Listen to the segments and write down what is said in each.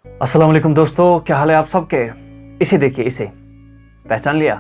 अस्सलाम वालेकुम दोस्तों, क्या हाल है आप सबके। इसे देखिए, इसे पहचान लिया?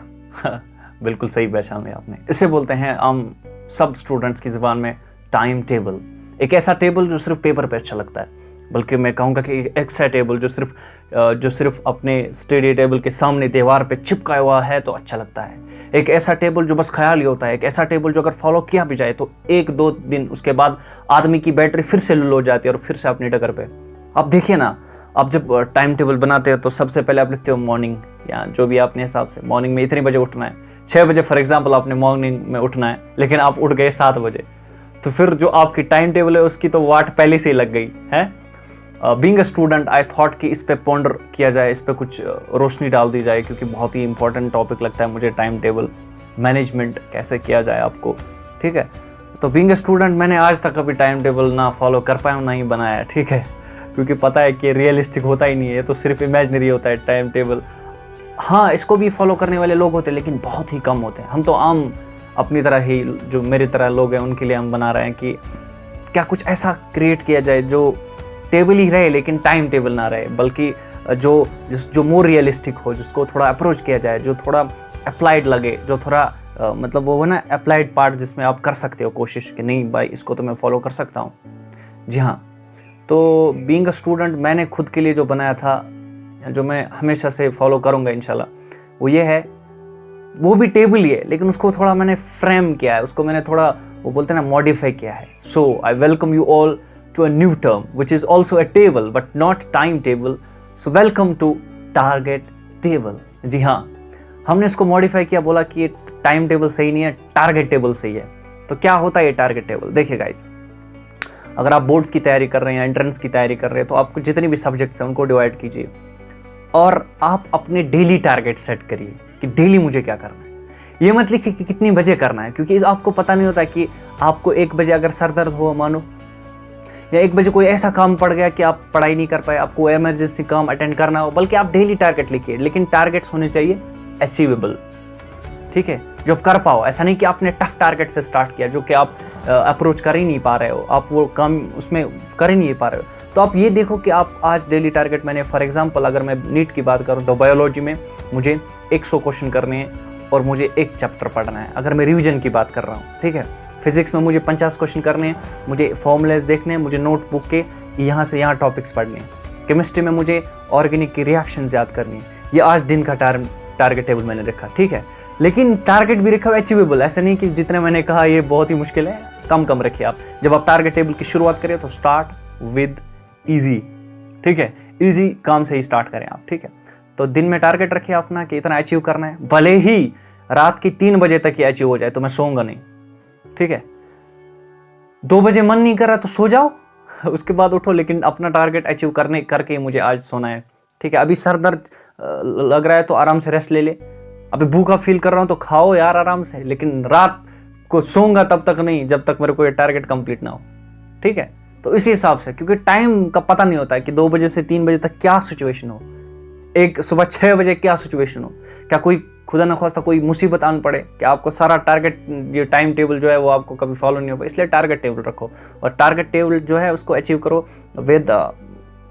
बिल्कुल सही पहचान लिया आपने। इसे बोलते हैं हम सब स्टूडेंट्स की ज़ुबान में टाइम टेबल। एक ऐसा टेबल जो सिर्फ पेपर पे अच्छा लगता है, बल्कि मैं कहूँगा कि एक ऐसा टेबल जो सिर्फ अपने स्टडी टेबल के सामने दीवार पे चिपकाया हुआ है तो अच्छा लगता है। एक ऐसा टेबल जो बस ख्याल ही होता है। एक ऐसा टेबल जो अगर फॉलो किया भी जाए तो 1-2 दिन उसके बाद आदमी की बैटरी फिर से लो जाती है और फिर से अपनी डगर पे। अब देखिए ना, आप जब टाइम टेबल बनाते हो तो सबसे पहले आप लिखते हो मॉर्निंग, या जो भी अपने हिसाब से मॉर्निंग में इतने बजे उठना है। 6 बजे फॉर एग्जांपल आपने मॉर्निंग में उठना है, लेकिन आप उठ गए 7 बजे, तो फिर जो आपकी टाइम टेबल है उसकी तो वाट पहले से ही लग गई है। Being a student I thought कि इस पे पॉन्डर किया जाए, इस पे कुछ रोशनी डाल दी जाए, क्योंकि बहुत ही इंपॉर्टेंट टॉपिक लगता है मुझे टाइम टेबल मैनेजमेंट कैसे किया जाए आपको। ठीक है, तो बीइंग अ स्टूडेंट मैंने आज तक कभी टाइम टेबल ना फॉलो कर पाया हूँ, ना ही बनाया। ठीक है, क्योंकि पता है कि रियलिस्टिक होता ही नहीं है, ये तो सिर्फ इमेजिनरी होता है टाइम टेबल। हाँ, इसको भी फॉलो करने वाले लोग होते हैं, लेकिन बहुत ही कम होते हैं। हम तो आम अपनी तरह ही, जो मेरी तरह लोग हैं, उनके लिए हम बना रहे हैं कि क्या कुछ ऐसा क्रिएट किया जाए जो टेबल ही रहे लेकिन टाइम टेबल ना रहे, बल्कि जो मोर रियलिस्टिक हो, जिसको थोड़ा अप्रोच किया जाए, जो थोड़ा अप्लाइड लगे, जो थोड़ा मतलब वो है ना अप्लाइड पार्ट, जिसमें आप कर सकते हो कोशिश कि नहीं भाई इसको तो मैं फॉलो कर सकता हूँ। जी हाँ, तो बीइंग अ स्टूडेंट मैंने खुद के लिए जो बनाया था, जो मैं हमेशा से फॉलो करूँगा इंशाल्लाह, वो ये है, वो भी टेबल ही है लेकिन उसको थोड़ा मैंने फ्रेम किया है, उसको मैंने थोड़ा वो बोलते हैं ना मॉडिफाई किया है। So I welcome you all to a new term which is also a table but not time table. So welcome to target table. जी हाँ, हमने इसको मॉडिफाई किया, बोला कि ये टाइम टेबल सही नहीं है, टारगेट टेबल सही है। तो क्या होता है ये टारगेट टेबल? देखिए गाइस, अगर आप बोर्ड्स की तैयारी कर रहे हैं या एंट्रेंस की तैयारी कर रहे हैं तो आपको जितने भी सब्जेक्ट्स हैं उनको डिवाइड कीजिए और आप अपने डेली टारगेट सेट करिए कि डेली मुझे क्या करना है। ये मत लिखिए कि कितनी बजे करना है, क्योंकि आपको पता नहीं होता कि आपको 1 बजे अगर सर दर्द हो मानो, या 1 बजे कोई ऐसा काम पड़ गया कि आप पढ़ाई नहीं कर पाए, आपको इमरजेंसी काम अटेंड करना हो, बल्कि आप डेली टारगेट लिखिए, लेकिन टारगेट्स होने चाहिए अचीवेबल। ठीक है, जो आप कर पाओ। ऐसा नहीं कि आपने टफ टारगेट से स्टार्ट किया जो कि आप अप्रोच कर ही नहीं पा रहे हो, आप वो काम उसमें कर ही नहीं पा रहे हो। तो आप ये देखो कि आप आज डेली टारगेट, मैंने फॉर एग्जांपल अगर मैं नीट की बात करूं तो बायोलॉजी में मुझे 100 क्वेश्चन करने हैं और मुझे 1 चैप्टर पढ़ना है, अगर मैं रिवीजन की बात कर रहा हूँ। ठीक है, फिजिक्स में मुझे 50 क्वेश्चन करने हैं, मुझे फॉर्मूलेज देखने हैं, मुझे नोटबुक के यहाँ से यहाँ टॉपिक्स पढ़ने हैं। केमिस्ट्री में मुझे ऑर्गेनिक की रिएक्शन याद करनी है। ये आज दिन का टारगेट टेबल मैंने रखा। ठीक है, लेकिन टारगेट भी रखा अचीवेबल। ऐसा नहीं कि जितने मैंने कहा ये बहुत ही मुश्किल है, कम कम रखिए आप। जब आप टारगेट टेबल की शुरुआत करें तो स्टार्ट विद इजी। ठीक है, इजी काम से ही स्टार्ट करें आप। ठीक है, तो दिन में टारगेट रखिए अपना कि इतना अचीव करना है, भले ही रात की 3 बजे तक ही अचीव हो जाए तो मैं सोऊंगा नहीं। ठीक है, 2 बजे मन नहीं कर रहा तो सो जाओ, उसके बाद उठो, लेकिन अपना टारगेट अचीव करके मुझे आज सोना है। ठीक है, अभी सर दर्द लग रहा है तो आराम से रेस्ट ले ले, अभी भूखा फील कर रहा हूं तो खाओ यार आराम से, लेकिन रात को सोऊंगा तब तक नहीं जब तक मेरे को ये टारगेट कंप्लीट ना हो। ठीक है, तो इसी हिसाब से, क्योंकि टाइम का पता नहीं होता है कि 2 बजे से 3 बजे तक क्या सिचुएशन हो, एक सुबह 6 बजे क्या सिचुएशन हो, क्या कोई खुदा न खास्ता कोई मुसीबत आन पड़े कि आपको सारा टारगेट, ये टाइम टेबल जो है वो आपको कभी फॉलो नहीं होगा। इसलिए टारगेट टेबल रखो और टारगेट टेबल जो है उसको अचीव करो विद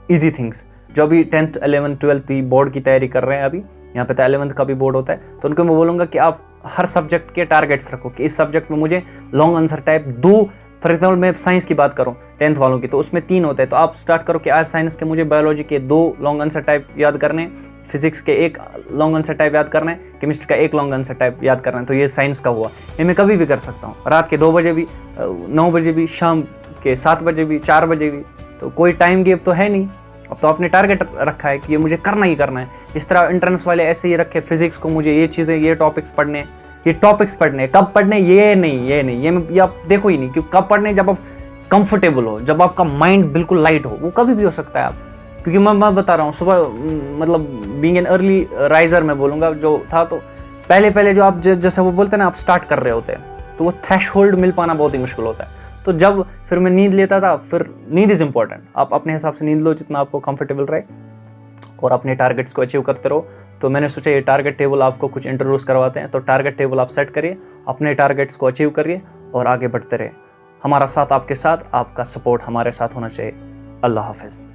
इजी थिंग्स। जो अभी 10th 11th 12th भी बोर्ड की तैयारी कर रहे हैं, अभी यहाँ पे तो 11th का भी बोर्ड होता है, तो उनको मैं बोलूँगा कि आप हर सब्जेक्ट के टारगेट्स रखो कि इस सब्जेक्ट में मुझे long answer type 2, for example मैं साइंस की बात करूँ 10th वालों की, तो उसमें 3 होते हैं, तो आप स्टार्ट करो कि आज साइंस के मुझे बायोलॉजी के 2 लॉन्ग आंसर टाइप याद करने, फिजिक्स के 1 लॉन्ग आंसर टाइप याद करना है, केमिस्ट्री का 1 लॉन्ग आंसर टाइप याद करना है। तो ये साइंस का हुआ, ये मैं कभी भी कर सकता हूँ, रात के 2 बजे भी, 9 बजे भी, शाम के 7 बजे भी, 4 बजे भी, तो कोई टाइम गेप तो है नहीं। अब तो आपने टारगेट रखा है कि ये मुझे करना ही करना है। इस तरह एंट्रेंस वाले ऐसे ही रखे, फिजिक्स को मुझे ये चीज़ें, ये टॉपिक्स पढ़ने, कब पढ़ने, ये नहीं, ये आप देखो ही नहीं कि कब पढ़ने, जब आप कंफर्टेबल हो, जब आपका माइंड बिल्कुल लाइट हो, वो कभी भी हो सकता है आप। क्योंकि मैं बता रहा हूँ, सुबह मतलब बीइंग एन अर्ली राइजर मैं बोलूँगा जो था, तो पहले जो आप जैसे वो बोलते हैं ना, आप स्टार्ट कर रहे होते हैं तो वो थ्रेशहोल्ड मिल पाना बहुत ही मुश्किल होता है। तो जब फिर मैं नींद लेता था, फिर नींद इज़ इंपॉर्टेंट, आप अपने हिसाब से नींद लो जितना आपको कंफर्टेबल रहे और अपने टारगेट्स को अचीव करते रहो। तो मैंने सोचा ये टारगेट टेबल आपको कुछ इंट्रोड्यूस करवाते हैं। तो टारगेट टेबल आप सेट करिए, अपने टारगेट्स को अचीव करिए और आगे बढ़ते रहे। हमारा साथ आपके साथ, आपका सपोर्ट हमारे साथ होना चाहिए। अल्लाह हाफिज़।